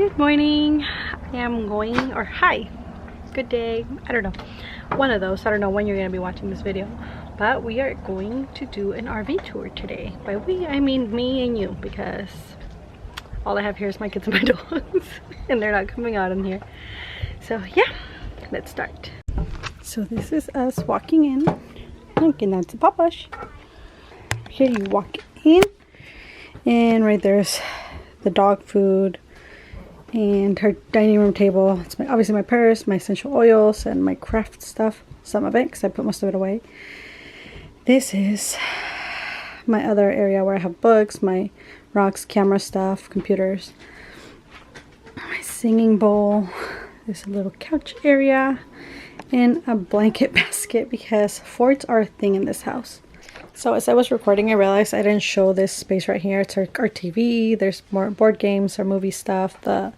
Good morning. I am going, or hi, good day, I don't know, one of those. I don't know when you're gonna be watching this video, but we are going to do an RV tour today. By we, I mean me and you, because all I have here is my kids and my dogs and they're not coming out in here. So yeah, let's start. So this is us walking in. Look, and that's a Backsplash. Here you walk in, and right there's the dog food and her dining room table. It's obviously my purse, my essential oils, and my craft stuff. Some of it, because I put most of it away. This is my other area where I have books, my rocks, camera stuff, computers, my singing bowl. There's a little couch area and a blanket basket because forts are a thing in this house. So as I was recording, I realized I didn't show this space right here. It's our TV. There's more board games or movie stuff. The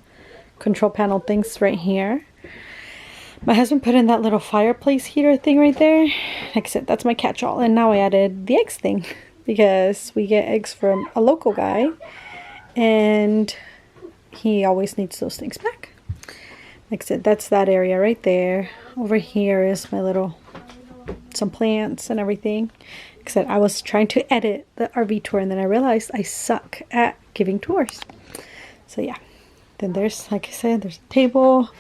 control panel things right here. My husband put in that little fireplace heater thing right there. Like I said, that's my catch-all. And now I added the eggs thing because we get eggs from a local guy and he always needs those things back. Like I said, that's that area right there. Over here is my little, some plants and everything. Like I said, I was trying to edit the RV tour and then I realized I suck at giving tours. So yeah. Then there's, like I said, there's a table.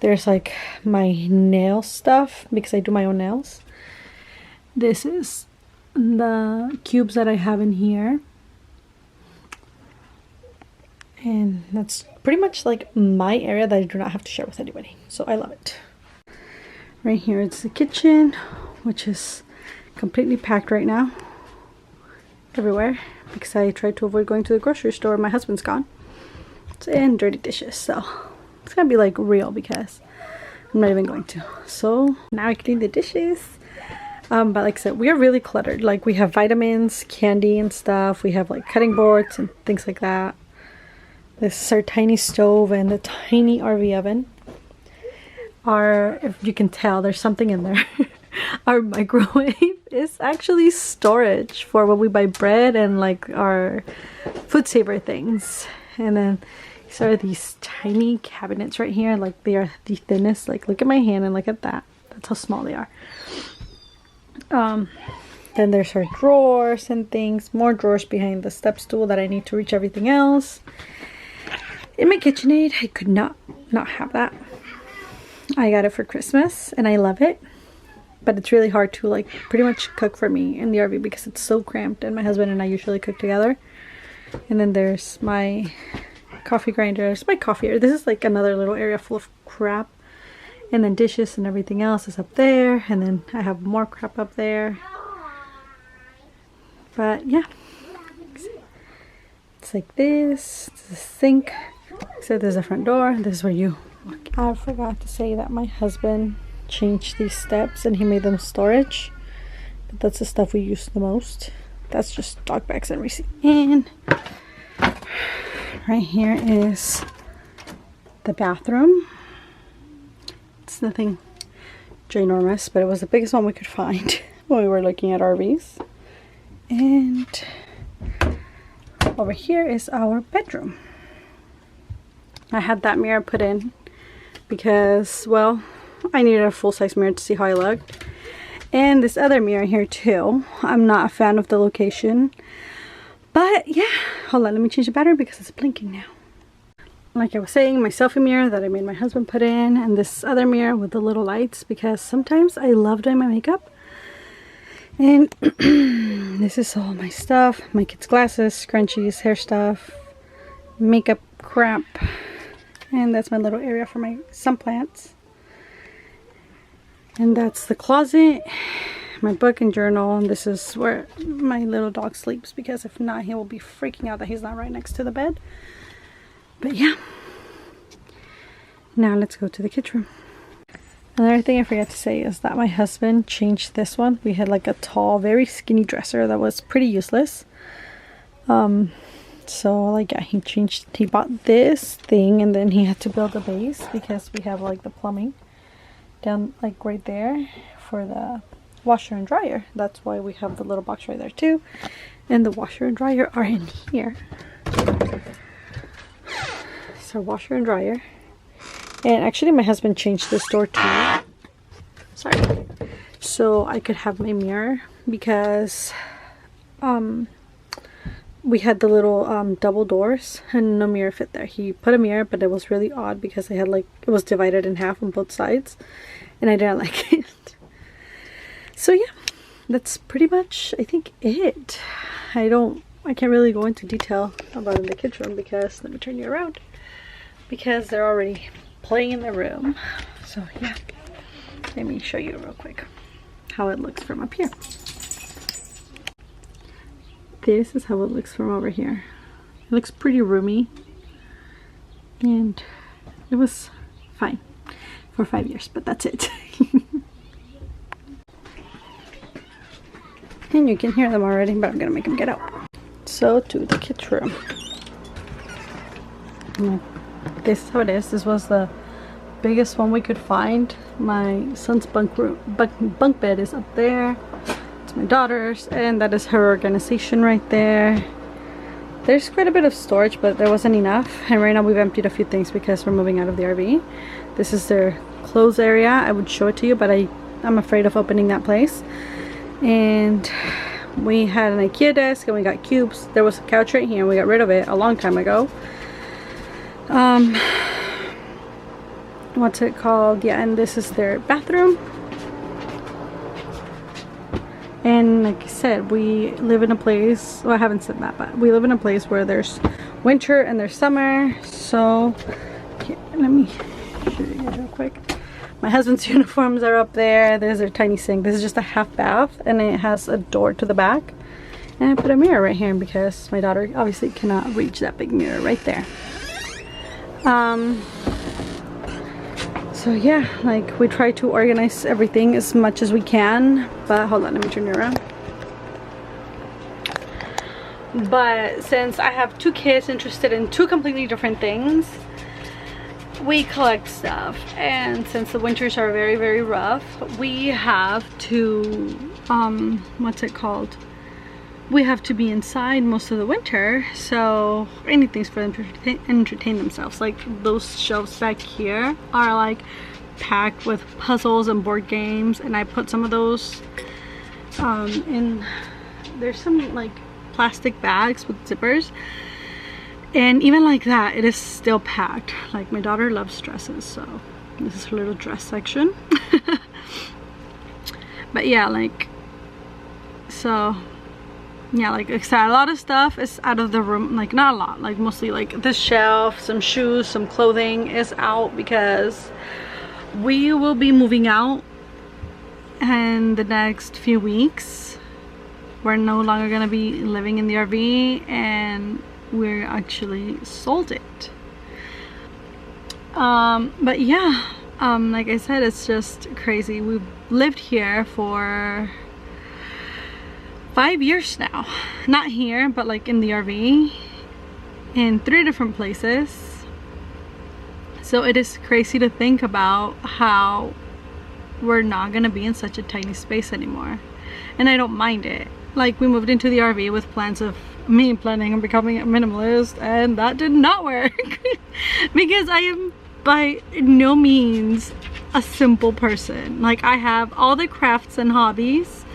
There's like my nail stuff because I do my own nails. This is the cubes that I have in here. And that's pretty much like my area that I do not have to share with anybody. So I love it. Right here it's the kitchen, which is completely packed right now. Everywhere. Because I tried to avoid going to the grocery store. My husband's gone. And dirty dishes, so it's gonna be like real because I'm not even going to. So now I clean the dishes, but like I said, we are really cluttered. Like we have vitamins, candy and stuff. We have like cutting boards and things like that. This is our tiny stove and the tiny RV oven. If you can tell, there's something in there. Our microwave is actually storage for when we buy bread and like our food saver things. And then these are these tiny cabinets right here. Like they are the thinnest. Like look at my hand and look at that. That's how small they are. Then there's our drawers and things. More drawers behind the step stool that I need to reach everything else. In my KitchenAid, I could not have that. I got it for Christmas and I love it. But it's really hard to like pretty much cook for me in the RV because it's so cramped and my husband and I usually cook together. And then there's my coffee grinders, my coffee area. This is like another little area full of crap. And then dishes and everything else is up there. And then I have more crap up there. But yeah. It's like this. It's a sink. So there's a front door. This is where you walk. I forgot to say that my husband changed these steps and he made them storage. But that's the stuff we use the most. That's just dog bags and receipt. And right here is the bathroom. It's nothing ginormous, but it was the biggest one we could find when we were looking at RVs. And over here is our bedroom. I had that mirror put in because, well, I needed a full-size mirror to see how I looked. And this other mirror here too. I'm not a fan of the location. But yeah, hold on, let me change the battery because it's blinking now. Like I was saying, my selfie mirror that I made my husband put in, and this other mirror with the little lights because sometimes I love doing my makeup. And this is all my stuff, my kids' glasses, scrunchies, hair stuff, makeup crap. And that's my little area for my sun plants. And that's the closet, my book and journal, and this is where my little dog sleeps because if not, he will be freaking out that he's not right next to the bed. But yeah. Now let's go to the kids' room. Another thing I forgot to say is that my husband changed this one. We had like a tall, very skinny dresser that was pretty useless. So like yeah, he bought this thing and then he had to build a base because we have like the plumbing down like right there for the washer and dryer. That's why we have the little box right there too. And the washer and dryer are in here. So our washer and dryer. And actually my husband changed this door too. Sorry. So I could have my mirror because we had the little double doors and no mirror fit there. He put a mirror, but it was really odd because it had like, it was divided in half on both sides and I didn't like it. So yeah, that's pretty much I think it. I can't really go into detail about in the kids room because, let me turn you around, because they're already playing in the room. So yeah, let me show you real quick how it looks from up here. This is how it looks from over here. It looks pretty roomy and it was fine for 5 years, but that's it. And you can hear them already, but I'm gonna make them get out. So to the kids room. This is how it is. This was the biggest one we could find. My son's bunk bed is up there. It's my daughter's, and that is her organization right there. There's quite a bit of storage, but there wasn't enough, and right now we've emptied a few things because we're moving out of the RV. This is their clothes area. I would show it to you, but I'm afraid of opening that place. And we had an IKEA desk and we got cubes. There was a couch right here and we got rid of it a long time ago. What's it called? Yeah, and this is their bathroom. And like I said, we live in a place, well, I haven't said that, but we live in a place where there's winter and there's summer. So here, let me show you guys real quick. My husband's uniforms are up there. There's a tiny sink. This is just a half bath and it has a door to the back. And I put a mirror right here because my daughter obviously cannot reach that big mirror right there. So yeah, like we try to organize everything as much as we can. But hold on, let me turn you around. But since I have two kids interested in two completely different things, we collect stuff, and since the winters are very, very rough, we have to what's it called, we have to be inside most of the winter, so anything's for them to entertain themselves. Like those shelves back here are like packed with puzzles and board games, and I put some of those in, there's some like plastic bags with zippers. And even like that, it is still packed. Like my daughter loves dresses, so this is her little dress section. But yeah, like, so yeah, like I said, a lot of stuff is out of the room. Like not a lot, like mostly like this shelf, some shoes, some clothing is out because we will be moving out in the next few weeks. We're no longer gonna be living in the RV, and we're actually sold it. But yeah, like I said, it's just crazy. We've lived here for 5 years now. Not here, but like in the RV, in 3 different places. So it is crazy to think about how we're not gonna be in such a tiny space anymore. And I don't mind it. Like we moved into the RV with plans of me planning on becoming a minimalist, and that did not work because I am by no means a simple person. Like I have all the crafts and hobbies,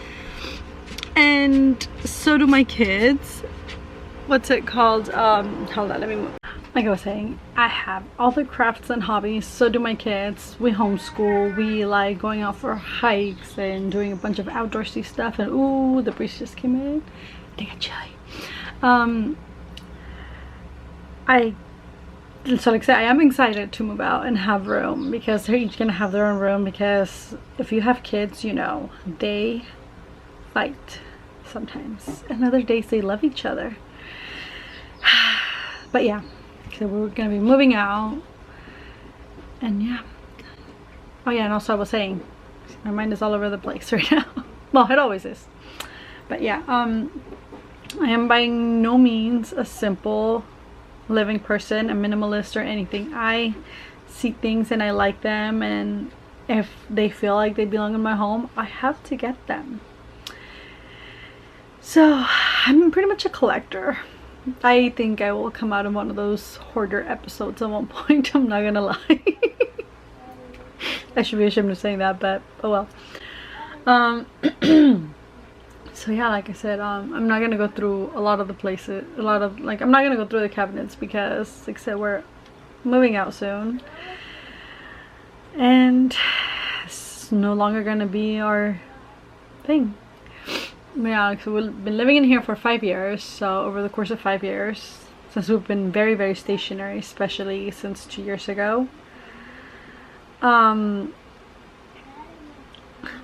and so do my kids. What's it called? Hold on, let me move. Like I was saying, I have all the crafts and hobbies, so do my kids. We homeschool, we like going out for hikes and doing a bunch of outdoorsy stuff, and ooh, the breeze just came in. They got chilly. So like I said, I am excited to move out and have room, because they're each gonna have their own room, because if you have kids, you know, they fight sometimes, and other days they love each other. But yeah, so we're gonna be moving out, and yeah. Oh yeah, and also I was saying, my mind is all over the place right now. Well, it always is. But yeah, I am by no means a simple living person, a minimalist or anything. I see things and I like them, and if they feel like they belong in my home, I have to get them. So I'm pretty much a collector. I think I will come out in one of those hoarder episodes at one point. I'm not gonna lie. I should be ashamed of saying that, but oh well. So yeah, like I said, I'm not gonna go through a lot of the places, I'm not gonna go through the cabinets because, like I said, we're moving out soon, and it's no longer gonna be our thing. Yeah, so we've been living in here for 5 years, so over the course of 5 years, since we've been very, very stationary, especially since 2 years ago.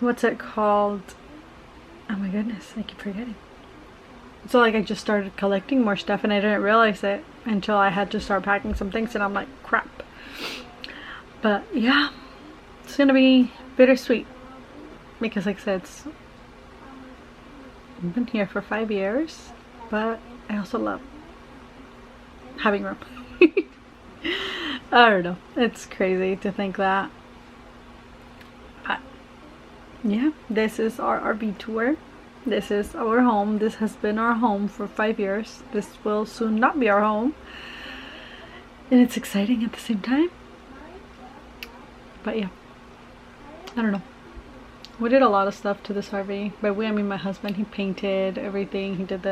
What's it called? Oh my goodness, I keep forgetting. So like I just started collecting more stuff and I didn't realize it until I had to start packing some things, and I'm like, crap. But yeah, it's gonna be bittersweet because, like I said, I've been here for 5 years, but I also love having room. I don't know, it's crazy to think that. But yeah, this is our RV tour. This is our home. This has been our home for 5 years. This will soon not be our home, and it's exciting at the same time. But yeah, I don't know. We did a lot of stuff to this RV. By we, I mean my husband. He painted everything. I did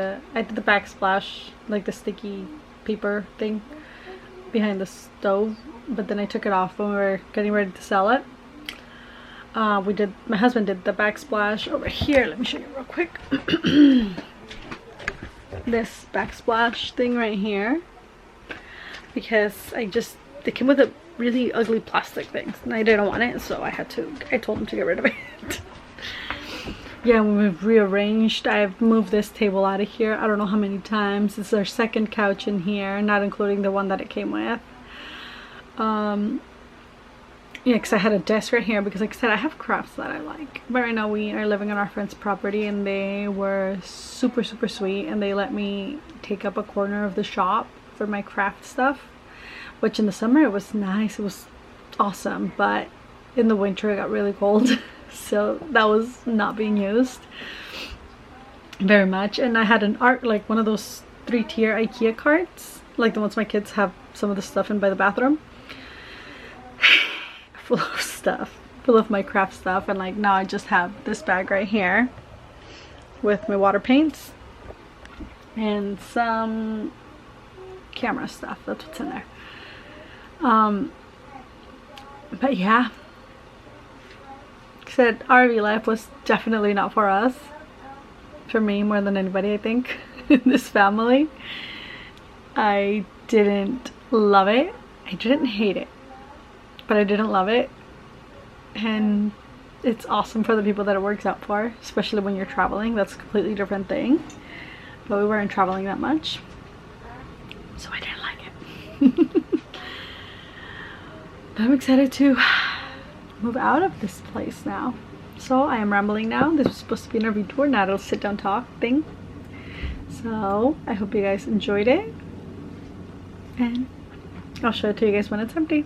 the backsplash, like the sticky paper thing behind the stove, but then I took it off when we were getting ready to sell it. My husband did the backsplash over here. Let me show you real quick. This backsplash thing right here, because they came with a really ugly plastic thing and I didn't want it, so I told him to get rid of it. Yeah, we've rearranged. I've moved this table out of here I don't know how many times. It's our second couch in here, not including the one that it came with. Yeah, because I had a desk right here because, like I said, I have crafts that I like. But right now we are living on our friend's property and they were super, super sweet, and they let me take up a corner of the shop for my craft stuff, which in the summer it was nice, it was awesome, but in the winter it got really cold. So that was not being used very much. And I had an art, like one of those 3-tier IKEA carts, like the ones my kids have some of the stuff in by the bathroom, full of stuff, full of my craft stuff. And like now I just have this bag right here with my water paints and some camera stuff. That's what's in there. But yeah, like I said, RV life was definitely not for us, for me more than anybody, I think, in this family. I didn't love it. I didn't hate it, but I didn't love it. And it's awesome for the people that it works out for, especially when you're traveling. That's a completely different thing, but we weren't traveling that much, so I didn't like it. But I'm excited to move out of this place now. So I am rambling now. This was supposed to be an RV tour, not a sit down talk thing. So I hope you guys enjoyed it, and I'll show it to you guys when it's empty.